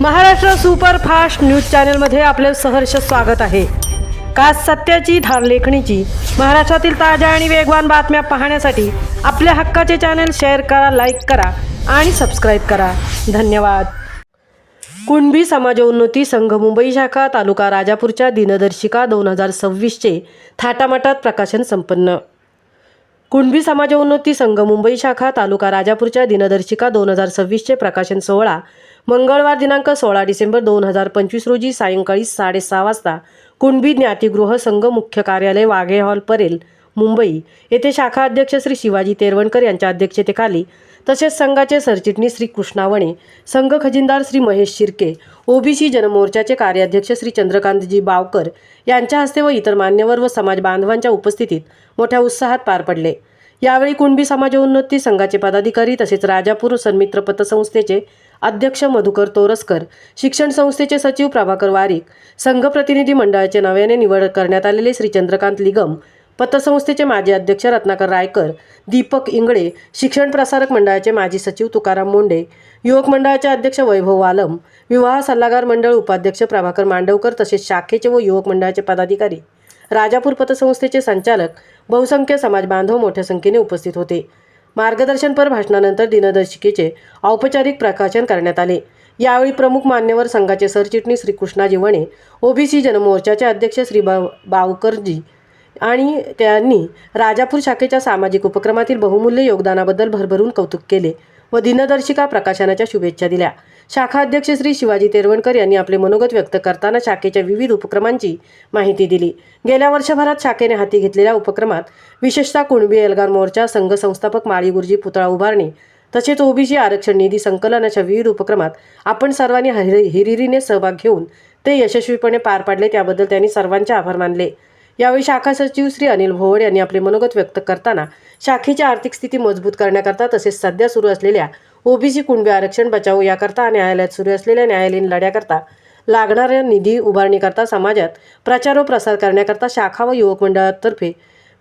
Maharashtra superfast news चॅनलमध्ये आपले सहर्ष स्वागत आहे। खास सत्याची धार लेखणीची महाराष्ट्रातील ताज्या आणि वेगवान बातम्या पाहण्यासाठी आपल्या हक्काचे चॅनल शेअर करा, लाईक करा आणि सबस्क्राइब करा। धन्यवाद। कुणबी समाजोन्नती संघ मुंबई शाखा तालुका राजापूरच्या दिनदर्शिका 2026चे थाटामाटात प्रकाशन संपन्न। कुणबी समाजोन्नती संघ मुंबई शाखा तालुका राजापूरच्या दिनदर्शिका 2026चे प्रकाशन सोहळा मंगळवार दिनांक 16 डिसेंबर 2025 रोजी सायंकाळी 6:30 वाजता कुणबी ज्ञातिगृह संघ मुख्य कार्यालय वाघे हॉल परेल मुंबई येथे शाखा अध्यक्ष श्री शिवाजी तेरवणकर यांच्या अध्यक्षतेखाली तसेच संघाचे सरचिटणीस श्री कृष्णा वणे, संघ खजिनदार श्री महेश शिर्के, ओबीसी जनमोर्चाचे कार्याध्यक्ष श्री चंद्रकांतजी बावकर यांच्या हस्ते व इतर मान्यवर व समाज बांधवांच्या उपस्थितीत मोठ्या उत्साहात पार पडले। यावेळी कुणबी समाजोन्नती संघाचे पदाधिकारी तसेच राजापूर सन्मित्र पतसंस्थेचे अध्यक्ष मधुकर तोरसकर, शिक्षण संस्थेचे सचिव प्रभाकर वारीक, संघ प्रतिनिधी मंडळाचे नव्याने निवड करण्यात आलेले श्री चंद्रकांत लिगम, पतसंस्थेचे माजी अध्यक्ष रत्नाकर रायकर, दीपक इंगळे, शिक्षण प्रसारक मंडळाचे माजी सचिव तुकाराम मुंडे, युवक मंडळाचे अध्यक्ष वैभव वालम, विवाह सल्लागार मंडळ उपाध्यक्ष प्रभाकर मांडवकर तसेच शाखेचे व युवक मंडळाचे पदाधिकारी, राजापूर पतसंस्थेचे संचालक, बहुसंख्य समाज बांधव मोठ्या संख्येने उपस्थित होते। मार्गदर्शनपर भाषणानंतर दिनदर्शिकेचे औपचारिक प्रकाशन करण्यात आले। यावेळी प्रमुख मान्यवर संघाचे सरचिटणीस श्री कृष्णाजी वणे, ओबीसी जनमोर्चाचे अध्यक्ष श्री बावकरजी आणि त्यांनी राजापूर शाखेच्या सामाजिक उपक्रमातील बहुमूल्य योगदानाबद्दल भरभरून कौतुक केले व दिनदर्शिका प्रकाशनाच्या शुभेच्छा दिल्या। शाखा अध्यक्ष श्री शिवाजी तेरवणकर यांनी आपले मनोगत व्यक्त करताना शाखेच्या विविध उपक्रमांची माहिती दिली। गेल्या वर्षभरात शाखेने हाती घेतलेल्या उपक्रमात विशेषतः कुणबी एल्गार मोर्चा, संघ संस्थापक माळी गुरुजी पुतळा उभारणी तसेच ओबीसी आरक्षण निधी संकलन अशा विविध उपक्रमात आपण सर्वांनी हिरिरीने सहभाग घेऊन ते यशस्वीपणे पार पाडले, त्याबद्दल त्यांनी सर्वांचे आभार मानले। यावेळी शाखा सचिव श्री अनिल भोवड यांनी आपले मनोगत व्यक्त करताना शाखेची आर्थिक स्थिती मजबूत करण्याकरता तसेच सध्या सुरू असलेल्या ओबीसी कुणबी आरक्षण बचाव याकरता न्यायालयात सुरू असलेल्या न्यायालयीन लढ्याकरता लागणाऱ्या निधी उभारणीकरता समाजात प्रचार व प्रसार करण्याकरता शाखा व युवक मंडळातर्फे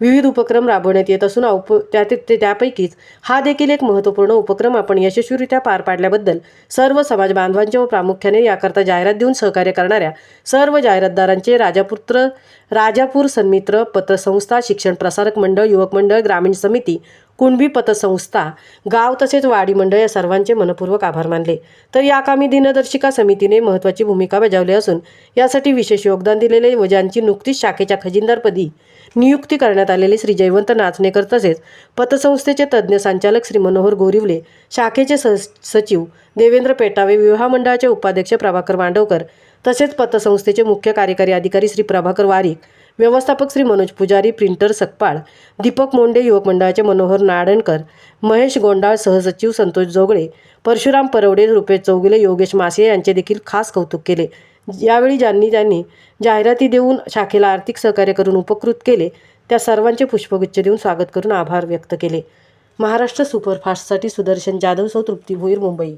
विविध उपक्रम राबवण्यात येत असून त्यापैकीच हा देखील एक महत्त्वपूर्ण उपक्रम आपण यशस्वीरित्या पार पाडल्याबद्दल सर्व समाज बांधवांचे व प्रामुख्याने याकरता जाहिरात देऊन सहकार्य करणाऱ्या सर्व जाहिरातदारांचे राजापूर सन्मित्र पतसंस्था, शिक्षण प्रसारक मंडळ, युवक मंडळ, ग्रामीण समिती, कुणबी पतसंस्था, गाव तसेच वाडी मंडळ या सर्वांचे मनपूर्वक आभार मानले। तर या कामी दिनदर्शिका समितीने महत्त्वाची भूमिका बजावली असून यासाठी विशेष योगदान दिलेले व ज्यांची नुकतीच शाखेच्या खजिनदारपदी नियुक्ती करण्यात आलेले श्री जयवंत नाचनेकर तसेच पतसंस्थेचे तज्ज्ञ संचालक श्री मनोहर गोरिवले, शाखेचे सचिव देवेंद्र पेटावे, विवाह मंडळाचे उपाध्यक्ष प्रभाकर मांडवकर तसेच पतसंस्थेचे मुख्य कार्यकारी अधिकारी श्री प्रभाकर वारीक, व्यवस्थापक श्री मनोज पुजारी, प्रिंटर सकपाळ, दीपक मोंडे, युवक मंडळाचे मनोहर नाडणकर, महेश गोंडाळ, सहसचिव संतोष जोगळे, परशुराम परवडे, रुपेश चौगुले, योगेश मासे यांचे देखील खास कौतुक केले। यावेळी त्यांनी जाहिराती देऊन शाखेला आर्थिक सहकार्य करून उपकृत केले त्या सर्वांचे पुष्पगुच्छ देऊन स्वागत करून आभार व्यक्त केले। महाराष्ट्र सुपरफास्टसाठी सुदर्शन जाधव, सौ तृप्ती भोईर, मुंबई।